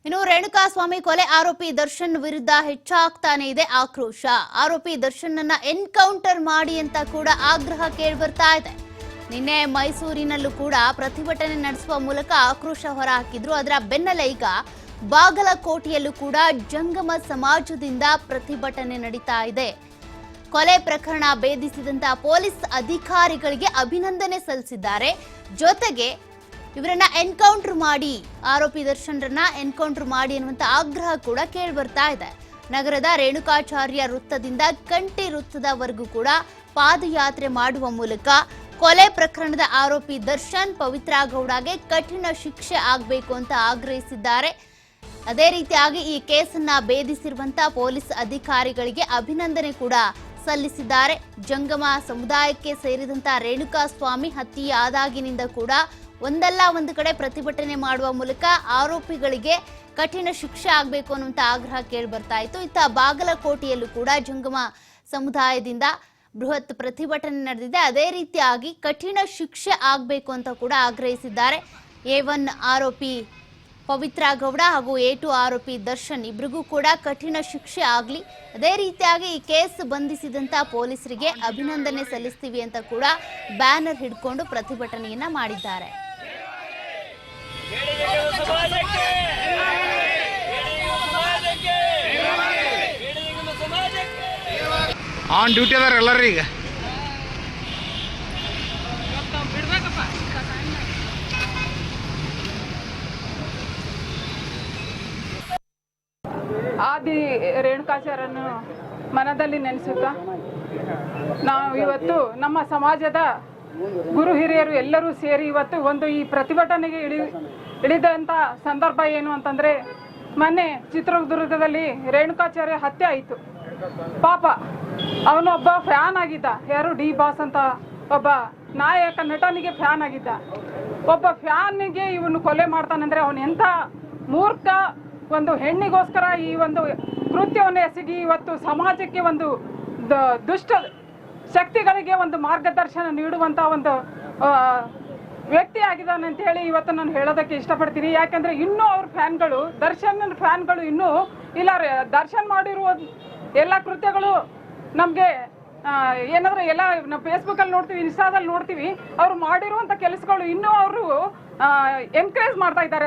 ಇನ್ನು ರೇಣುಕಾಸ್ವಾಮಿ ಕೊಲೆ ಆರೋಪಿ ದರ್ಶನ್ ವಿರುದ್ಧ ಹೆಚ್ಚಾಗ್ತಾನೆ ಇದೆ ಆಕ್ರೋಶ. ಆರೋಪಿ ದರ್ಶನ್ ಅನ್ನ ಎನ್ಕೌಂಟರ್ ಮಾಡಿ ಅಂತ ಕೂಡ ಆಗ್ರಹ ಕೇಳಿಬರ್ತಾ ಇದೆ. ನಿನ್ನೆ ಮೈಸೂರಿನಲ್ಲೂ ಕೂಡ ಪ್ರತಿಭಟನೆ ನಡೆಸುವ ಮೂಲಕ ಆಕ್ರೋಶ ಹೊರಹಾಕಿದ್ರು. ಅದರ ಬೆನ್ನಲ್ಲೇ ಈಗ ಬಾಗಲಕೋಟೆಯಲ್ಲೂ ಕೂಡ ಜಂಗಮ ಸಮಾಜದಿಂದ ಪ್ರತಿಭಟನೆ ನಡೀತಾ ಇದೆ. ಕೊಲೆ ಪ್ರಕರಣ ಭೇದಿಸಿದಂತ ಪೊಲೀಸ್ ಅಧಿಕಾರಿಗಳಿಗೆ ಅಭಿನಂದನೆ ಸಲ್ಲಿಸಿದ್ದಾರೆ. ಜೊತೆಗೆ ಇವರನ್ನ ಎನ್ಕೌಂಟರ್ ಮಾಡಿ, ಆರೋಪಿ ದರ್ಶನ್ರನ್ನ ಎನ್ಕೌಂಟರ್ ಮಾಡಿ ಅನ್ನುವಂತ ಆಗ್ರಹ ಕೂಡ ಕೇಳಿ ಬರ್ತಾ ಇದೆ. ನಗರದ ರೇಣುಕಾಚಾರ್ಯ ವೃತ್ತದಿಂದ ಕಂಠಿ ವೃತ್ತದವರೆಗೂ ಕೂಡ ಪಾದಯಾತ್ರೆ ಮಾಡುವ ಮೂಲಕ ಕೊಲೆ ಪ್ರಕರಣದ ಆರೋಪಿ ದರ್ಶನ್ ಪವಿತ್ರ ಗೌಡಗೆ ಕಠಿಣ ಶಿಕ್ಷೆ ಆಗಬೇಕು ಅಂತ ಆಗ್ರಹಿಸಿದ್ದಾರೆ. ಅದೇ ರೀತಿಯಾಗಿ ಈ ಕೇಸನ್ನ ಭೇದಿಸಿರುವಂತ ಪೊಲೀಸ್ ಅಧಿಕಾರಿಗಳಿಗೆ ಅಭಿನಂದನೆ ಕೂಡ ಸಲ್ಲಿಸಿದ್ದಾರೆ. ಜಂಗಮ ಸಮುದಾಯಕ್ಕೆ ಸೇರಿದಂತ ರೇಣುಕಾಸ್ವಾಮಿ ಹತ್ಯೆಯಾದಾಗಿನಿಂದ ಕೂಡ ಒಂದಲ್ಲ ಒಂದು ಕಡೆ ಪ್ರತಿಭಟನೆ ಮಾಡುವ ಮೂಲಕ ಆರೋಪಿಗಳಿಗೆ ಕಠಿಣ ಶಿಕ್ಷೆ ಆಗಬೇಕು ಅನ್ನುವಂಥ ಆಗ್ರಹ ಕೇಳಿ ಬರ್ತಾ ಇತ್ತು. ಇತ್ತ ಬಾಗಲಕೋಟೆಯಲ್ಲೂ ಕೂಡ ಜಂಗಮ ಸಮುದಾಯದಿಂದ ಬೃಹತ್ ಪ್ರತಿಭಟನೆ ನಡೆದಿದೆ. ಅದೇ ರೀತಿಯಾಗಿ ಕಠಿಣ ಶಿಕ್ಷೆ ಆಗಬೇಕು ಅಂತ ಕೂಡ ಆಗ್ರಹಿಸಿದ್ದಾರೆ. A1 ಆರೋಪಿ ಪವಿತ್ರ ಗೌಡ ಹಾಗೂ A2 ಆರೋಪಿ ದರ್ಶನ್ ಇಬ್ಬರಿಗೂ ಕೂಡ ಕಠಿಣ ಶಿಕ್ಷೆ ಆಗಲಿ. ಅದೇ ರೀತಿಯಾಗಿ ಈ ಕೇಸ್ ಬಂಧಿಸಿದಂತ ಪೊಲೀಸರಿಗೆ ಅಭಿನಂದನೆ ಸಲ್ಲಿಸ್ತೀವಿ ಅಂತ ಕೂಡ ಬ್ಯಾನರ್ ಹಿಡ್ಕೊಂಡು ಪ್ರತಿಭಟನೆಯನ್ನ ಮಾಡಿದ್ದಾರೆ. ಆನ್ ಡ್ಯೂಟಿ ಅದಾರ ಎಲ್ಲರೂ ಈಗ. ಆದಿ ರೇಣುಕಾಚಾರ್ಯನು ಮನದಲ್ಲಿ ನೆನೆಸುತ್ತಾ ನಾವು ಇವತ್ತು ನಮ್ಮ ಸಮಾಜದ ಗುರು ಹಿರಿಯರು ಎಲ್ಲರೂ ಸೇರಿ ಇವತ್ತು ಒಂದು ಈ ಪ್ರತಿಭಟನೆಗೆ ಇಳಿದಂಥ ಸಂದರ್ಭ ಏನು ಅಂತಂದರೆ, ಮೊನ್ನೆ ಚಿತ್ರದುರ್ಗದಲ್ಲಿ ರೇಣುಕಾಚಾರ್ಯ ಹತ್ಯೆ ಆಯಿತು. ಪಾಪ ಅವನೊಬ್ಬ ಫ್ಯಾನ್ ಆಗಿದ್ದ. ಯಾರು ಡಿ ಬಾಸ್ ಅಂತ ಒಬ್ಬ ನಾಯಕ ನಟನಿಗೆ ಫ್ಯಾನ್ ಆಗಿದ್ದ. ಒಬ್ಬ ಫ್ಯಾನಿಗೆ ಇವನು ಕೊಲೆ ಮಾಡ್ತಾನಂದ್ರೆ ಅವನು ಎಂಥ ಮೂರ್ಖ. ಒಂದು ಹೆಣ್ಣಿಗೋಸ್ಕರ ಈ ಒಂದು ಕೃತ್ಯವನ್ನು ಎಸಗಿ ಇವತ್ತು ಸಮಾಜಕ್ಕೆ ಒಂದು ದುಷ್ಟ ಶಕ್ತಿಗಳಿಗೆ ಒಂದು ಮಾರ್ಗದರ್ಶನ ನೀಡುವಂಥ ಒಂದು ವ್ಯಕ್ತಿ ಆಗಿದ್ದಾನೆ ಅಂತ ಹೇಳಿ ಇವತ್ತು ನಾನು ಹೇಳೋದಕ್ಕೆ ಇಷ್ಟಪಡ್ತೀನಿ. ಯಾಕಂದ್ರೆ ಇನ್ನೂ ಅವ್ರ ಫ್ಯಾನ್ಗಳು, ದರ್ಶನ್ ಫ್ಯಾನ್ಗಳು ಇನ್ನೂ ಇಲ್ಲ. ದರ್ಶನ್ ಮಾಡಿರುವ ಎಲ್ಲ ಕೃತ್ಯಗಳು ನಮಗೆ ಏನಾದರೂ ಎಲ್ಲ ನಾವು ಫೇಸ್ಬುಕ್ಕಲ್ಲಿ ನೋಡ್ತೀವಿ, ಇನ್ಸ್ಟಾದಲ್ಲಿ ನೋಡ್ತೀವಿ. ಅವ್ರು ಮಾಡಿರುವಂಥ ಕೆಲಸಗಳು ಇನ್ನೂ ಅವರು ಎನ್ಕರೇಜ್ ಮಾಡ್ತಾ ಇದ್ದಾರೆ.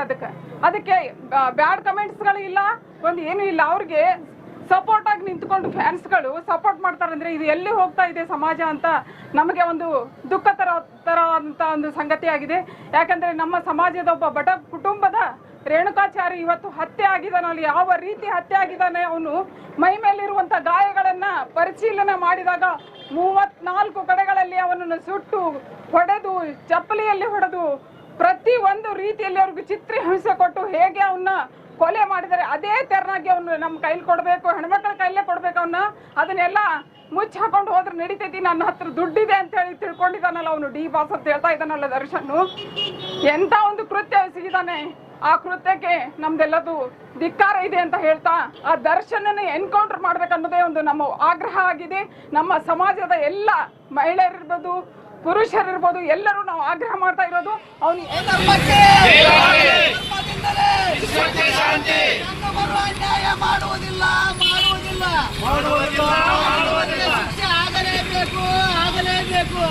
ಅದಕ್ಕೆ ಬ್ಯಾಡ್ ಕಮೆಂಟ್ಸ್ಗಳು ಇಲ್ಲ, ಒಂದು ಏನೂ ಇಲ್ಲ. ಅವ್ರಿಗೆ ಸಪೋರ್ಟ್ ಆಗಿ ನಿಂತ್ಕೊಂಡು ಫ್ಯಾನ್ಸ್ಗಳು ಸಪೋರ್ಟ್ ಮಾಡ್ತಾರೆ ಅಂದರೆ ಇದು ಎಲ್ಲಿ ಹೋಗ್ತಾ ಇದೆ ಸಮಾಜ ಅಂತ ನಮಗೆ ಒಂದು ದುಃಖ ತರವಾದಂಥ ಒಂದು ಸಂಗತಿ ಆಗಿದೆ. ಯಾಕಂದರೆ ನಮ್ಮ ಸಮಾಜದ ಒಬ್ಬ ಬಡ ಕುಟುಂಬದ ರೇಣುಕಾಚಾರ್ಯ ಇವತ್ತು ಹತ್ಯೆ ಆಗಿದ್ದಾನೆ. ಅಲ್ಲಿ ಯಾವ ರೀತಿ ಹತ್ಯೆ ಆಗಿದ್ದಾನೆ, ಅವನು ಮೈ ಮೇಲಿರುವಂಥ ಗಾಯಗಳನ್ನ ಪರಿಶೀಲನೆ ಮಾಡಿದಾಗ 34 ಕಡೆಗಳಲ್ಲಿ ಅವನನ್ನು ಸುಟ್ಟು ಹೊಡೆದು, ಚಪ್ಪಲಿಯಲ್ಲಿ ಹೊಡೆದು, ಪ್ರತಿ ಒಂದು ರೀತಿಯಲ್ಲಿ ಅವ್ರಿಗೆ ಚಿತ್ರಹಿಂಸೆ ಕೊಟ್ಟು ಹೇಗೆ ಅವನ್ನ ಕೊಲೆ ಮಾಡಿದರೆ ಅದೇ ತೆರನಾಗಿ ಅವನು ನಮ್ಮ ಕೈಲಿ ಕೊಡಬೇಕು, ಹೆಣ್ಮಕ್ಳ ಕೈಲೇ ಕೊಡ್ಬೇಕು. ಅವನ್ನ ಅದನ್ನೆಲ್ಲ ಮುಚ್ಚಿ ಹಾಕೊಂಡು ಹೋದ್ರೆ ನಡೀತೈತಿ, ನನ್ನ ಹತ್ರ ದುಡ್ಡಿದೆ ಅಂತ ಹೇಳಿ ತಿಳ್ಕೊಂಡಿದ್ದಾನಲ್ಲ ಅವನು ಡಿ ಬಾಸ್ ಅಂತ ಹೇಳ್ತಾ ಇದ್ದಾನಲ್ಲ ದರ್ಶನ್. ಎಂತ ಒಂದು ಕೃತ್ಯ ಎಸಗಿದಾನೆ. ಆ ಕೃತ್ಯಕ್ಕೆ ನಮ್ದೆಲ್ಲದು ಧಿಕ್ಕಾರ ಇದೆ ಅಂತ ಹೇಳ್ತಾ ಆ ದರ್ಶನನ್ನ ಎನ್ಕೌಂಟರ್ ಮಾಡ್ಬೇಕನ್ನೋದೇ ಒಂದು ನಮ್ಮ ಆಗ್ರಹ ಆಗಿದೆ. ನಮ್ಮ ಸಮಾಜದ ಎಲ್ಲ ಮಹಿಳೆಯರಿರ್ಬೋದು, ಪುರುಷರಿರ್ಬೋದು, ಎಲ್ಲರೂ ನಾವು ಆಗ್ರಹ ಮಾಡ್ತಾ ಇರೋದು ಅವನು ಆಗಲೇಬೇಕು.